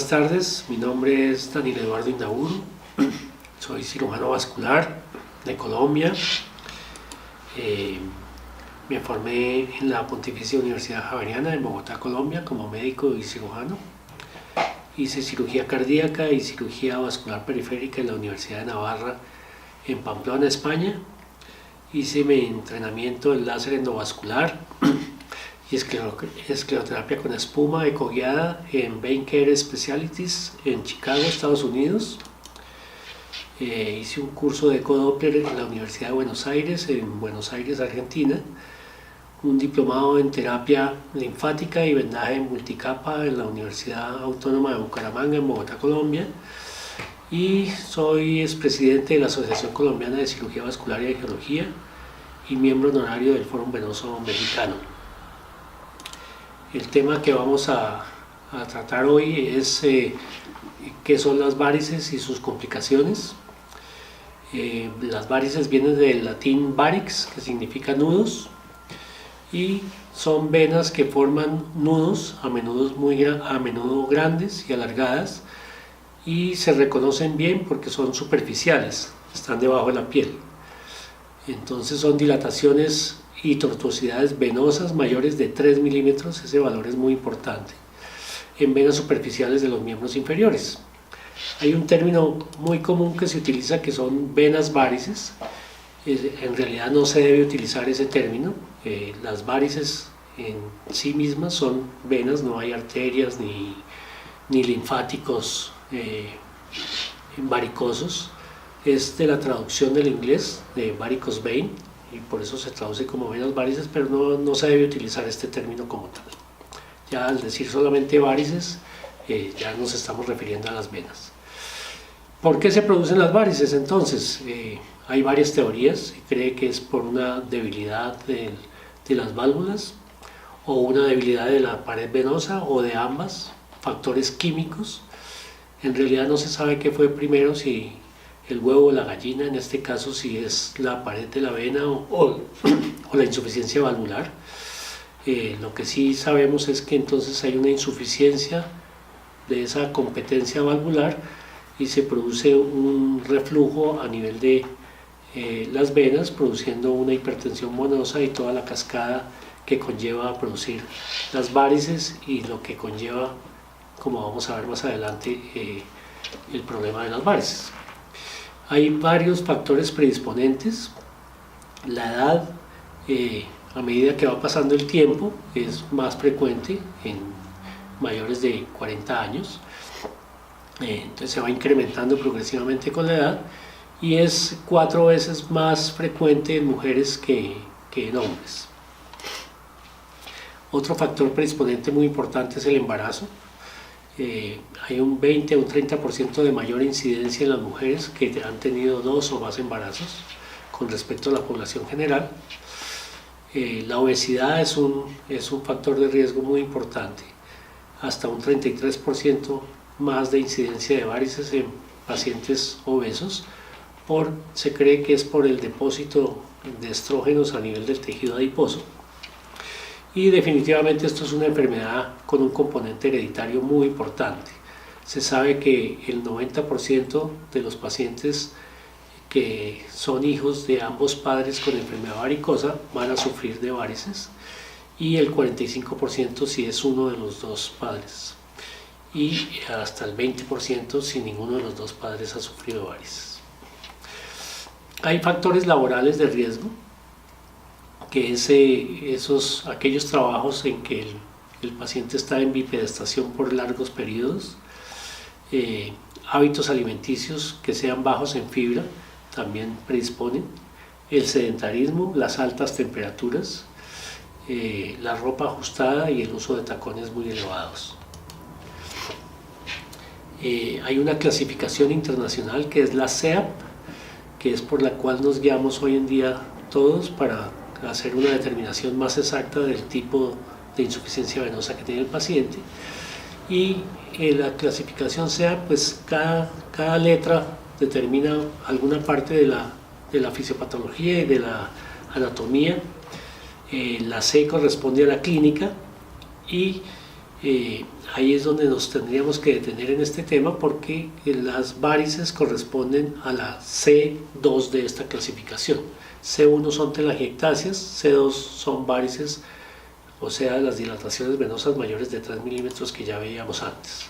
buenas tardes. Mi nombre es Daniel Eduardo Indaburu. Soy cirujano vascular de Colombia. Me formé en la Pontificia Universidad Javeriana en Bogotá, Colombia, como médico y cirujano. Hice cirugía cardíaca y cirugía vascular periférica en la Universidad de Navarra en Pamplona, España. Hice mi entrenamiento en láser endovascular y escleroterapia con espuma ecoguiada en Bain Care Specialties en Chicago, Estados Unidos. Hice un curso de ecodoppler en la Universidad de Buenos Aires, en Buenos Aires, Argentina. Un diplomado en terapia linfática y vendaje multicapa en la Universidad Autónoma de Bucaramanga, en Bogotá, Colombia. Y soy expresidente de la Asociación Colombiana de Cirugía Vascular y Angiología y miembro honorario del Fórum Venoso Mexicano. El tema que vamos a tratar hoy es qué son las varices y sus complicaciones. Las varices vienen del latín varix, que significa nudos, y son venas que forman nudos, a menudo grandes y alargadas, y se reconocen bien porque son superficiales, están debajo de la piel. Entonces son dilataciones y tortuosidades venosas mayores de 3 milímetros, ese valor es muy importante, en venas superficiales de los miembros inferiores. Hay un término muy común que se utiliza que son venas varices. En realidad no se debe utilizar ese término. Las varices en sí mismas son venas, no hay arterias ni linfáticos varicosos. Es de la traducción del inglés de varicose vein y por eso se traduce como venas varices, pero no se debe utilizar este término como tal. Ya al decir solamente varices, ya nos estamos refiriendo a las venas. ¿Por qué se producen las varices entonces? Hay varias teorías. Se cree que es por una debilidad de las válvulas o una debilidad de la pared venosa o de ambas, factores químicos. En realidad no se sabe qué fue primero, si el huevo o la gallina, en este caso si es la pared de la vena o la insuficiencia valvular. Lo que sí sabemos es que entonces hay una insuficiencia de esa competencia valvular y se produce un reflujo a nivel de las venas, produciendo una hipertensión venosa y toda la cascada que conlleva a producir las varices y lo que conlleva, como vamos a ver más adelante, el problema de las varices. Hay varios factores predisponentes. La edad, a medida que va pasando el tiempo, es más frecuente en mayores de 40 años. Entonces se va incrementando progresivamente con la edad y es 4 veces más frecuente en mujeres que en hombres. Otro factor predisponente muy importante es el embarazo. Hay un 20 o un 30% de mayor incidencia en las mujeres que han tenido 2 o más embarazos con respecto a la población general. La obesidad es un factor de riesgo muy importante, hasta un 33% más de incidencia de varices en pacientes obesos. Se cree que es por el depósito de estrógenos a nivel del tejido adiposo. Y definitivamente esto es una enfermedad con un componente hereditario muy importante. Se sabe que el 90% de los pacientes que son hijos de ambos padres con enfermedad varicosa van a sufrir de varices y el 45% si es uno de los dos padres y hasta el 20% si ninguno de los dos padres ha sufrido varices. Hay factores laborales de riesgo, que es aquellos trabajos en que el paciente está en bipedestación por largos periodos, hábitos alimenticios que sean bajos en fibra también predisponen, el sedentarismo, las altas temperaturas, la ropa ajustada y el uso de tacones muy elevados. Hay una clasificación internacional que es la CEAP, que es por la cual nos guiamos hoy en día todos para hacer una determinación más exacta del tipo de insuficiencia venosa que tiene el paciente. Y la clasificación CEAP, pues cada letra determina alguna parte de la fisiopatología y de la anatomía. La C corresponde a la clínica y ahí es donde nos tendríamos que detener en este tema, porque las varices corresponden a la C2 de esta clasificación. C1 son telangiectasias, C2 son varices, o sea, las dilataciones venosas mayores de 3 milímetros que ya veíamos antes.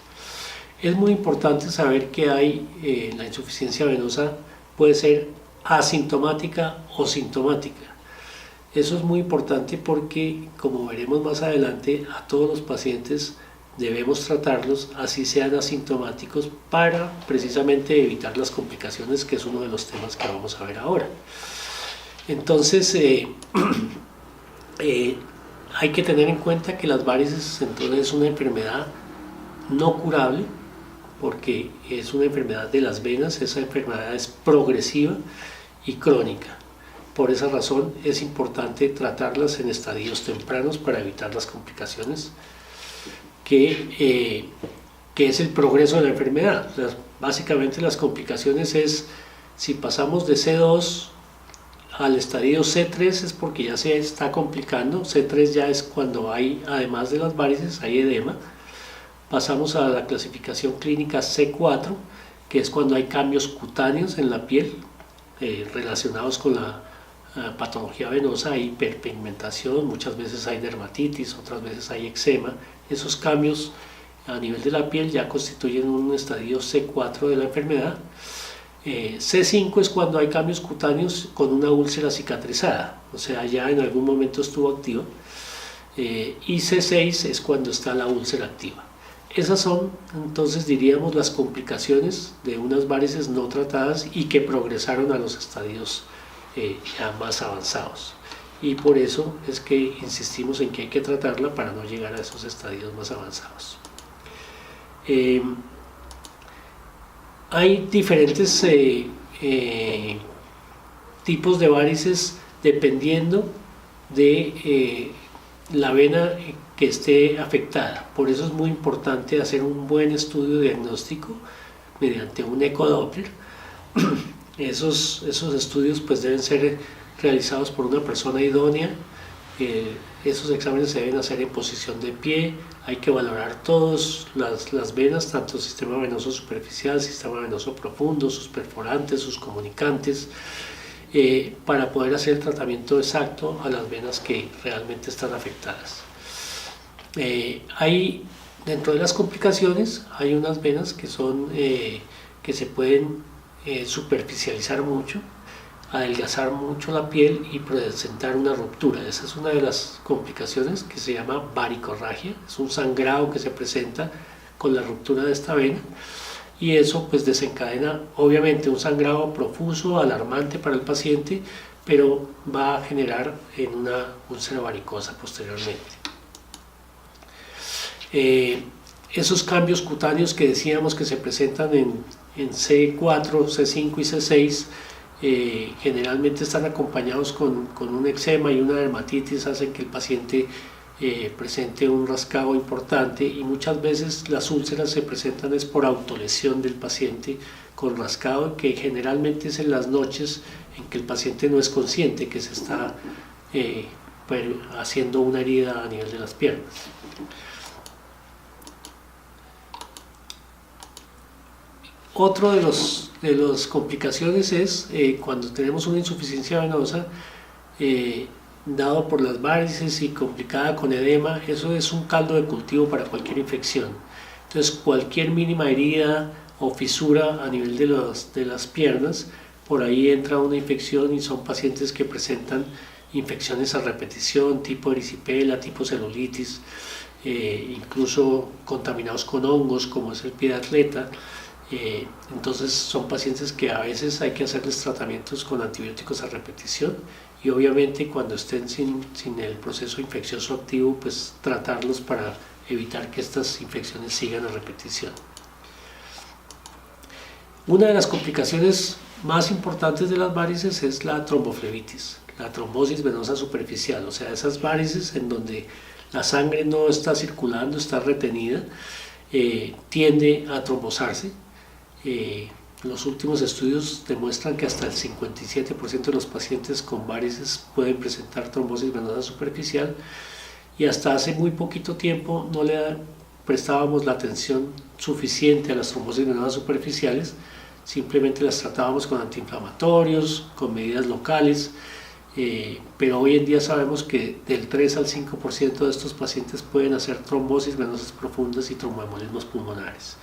Es muy importante saber que la insuficiencia venosa puede ser asintomática o sintomática. Eso es muy importante porque, como veremos más adelante, a todos los pacientes debemos tratarlos así sean asintomáticos, para precisamente evitar las complicaciones, que es uno de los temas que vamos a ver ahora. Entonces, hay que tener en cuenta que las varices entonces es una enfermedad no curable, porque es una enfermedad de las venas. Esa enfermedad es progresiva y crónica. Por esa razón es importante tratarlas en estadios tempranos para evitar las complicaciones que es el progreso de la enfermedad. Básicamente las complicaciones es, si pasamos de C2 al estadio C3, es porque ya se está complicando. C3 ya es cuando hay, además de las varices, hay edema. Pasamos a la clasificación clínica C4, que es cuando hay cambios cutáneos en la piel relacionados con la patología venosa. Hay hiperpigmentación, muchas veces hay dermatitis, otras veces hay eczema. Esos cambios a nivel de la piel ya constituyen un estadio C4 de la enfermedad. C5 es cuando hay cambios cutáneos con una úlcera cicatrizada, o sea, ya en algún momento estuvo activa. Y C6 es cuando está la úlcera activa. Esas son, entonces, diríamos, las complicaciones de unas varices no tratadas y que progresaron a los estadios ya más avanzados. Y por eso es que insistimos en que hay que tratarla para no llegar a esos estadios más avanzados. Hay diferentes tipos de varices dependiendo de la vena que esté afectada. Por eso es muy importante hacer un buen estudio diagnóstico mediante un ecodoppler. Esos estudios pues deben ser realizados por una persona idónea. Esos exámenes se deben hacer en posición de pie. Hay que valorar todas las venas, tanto sistema venoso superficial, sistema venoso profundo, sus perforantes, sus comunicantes, para poder hacer el tratamiento exacto a las venas que realmente están afectadas. Dentro de las complicaciones hay unas venas que se pueden superficializar mucho, adelgazar mucho la piel y presentar una ruptura. Esa es una de las complicaciones que se llama varicorragia. Es un sangrado que se presenta con la ruptura de esta vena, y eso pues desencadena obviamente un sangrado profuso, alarmante para el paciente, pero va a generar en una úlcera varicosa posteriormente. Esos cambios cutáneos que decíamos que se presentan en C4, C5 y C6 generalmente están acompañados con un eczema y una dermatitis, hacen que el paciente presente un rascado importante, y muchas veces las úlceras se presentan es por autolesión del paciente con rascado, que generalmente es en las noches en que el paciente no es consciente que se está haciendo una herida a nivel de las piernas. Otro de las complicaciones es cuando tenemos una insuficiencia venosa dado por las varices y complicada con edema. Eso es un caldo de cultivo para cualquier infección. Entonces, cualquier mínima herida o fisura a nivel de las piernas, por ahí entra una infección, y son pacientes que presentan infecciones a repetición, tipo erisipela, tipo celulitis, incluso contaminados con hongos, como es el pie de atleta. Entonces son pacientes que a veces hay que hacerles tratamientos con antibióticos a repetición, y obviamente cuando estén sin el proceso infeccioso activo, pues tratarlos para evitar que estas infecciones sigan a repetición. Una de las complicaciones más importantes de las varices es la tromboflebitis, la trombosis venosa superficial, o sea, esas varices en donde la sangre no está circulando, está retenida, tiende a trombosarse. Los últimos estudios demuestran que hasta el 57% de los pacientes con varices pueden presentar trombosis venosa superficial, y hasta hace muy poquito tiempo no le prestábamos la atención suficiente a las trombosis venosas superficiales, simplemente las tratábamos con antiinflamatorios, con medidas locales, pero hoy en día sabemos que del 3 al 5% de estos pacientes pueden hacer trombosis venosas profundas y tromboembolismos pulmonares.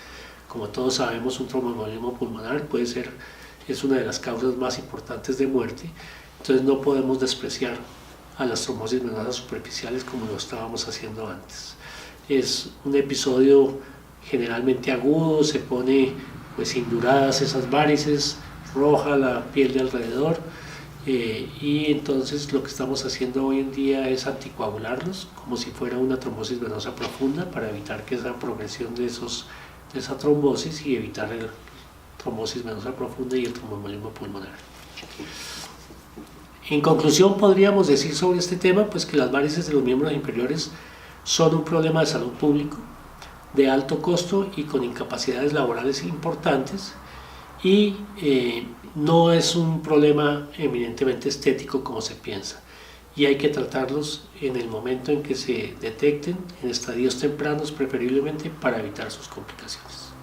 Como todos sabemos, un tromboembolismo pulmonar es una de las causas más importantes de muerte, entonces no podemos despreciar a las trombosis venosas superficiales como lo estábamos haciendo antes. Es un episodio generalmente agudo, se pone pues induradas esas varices, roja la piel de alrededor, y entonces lo que estamos haciendo hoy en día es anticoagularlos como si fuera una trombosis venosa profunda para evitar que esa progresión de esa trombosis y evitar la trombosis venosa profunda y el tromboembolismo pulmonar. En conclusión, podríamos decir sobre este tema pues que las varices de los miembros inferiores son un problema de salud público de alto costo y con incapacidades laborales importantes, y no es un problema eminentemente estético como se piensa, y hay que tratarlos en el momento en que se detecten, en estadios tempranos preferiblemente, para evitar sus complicaciones.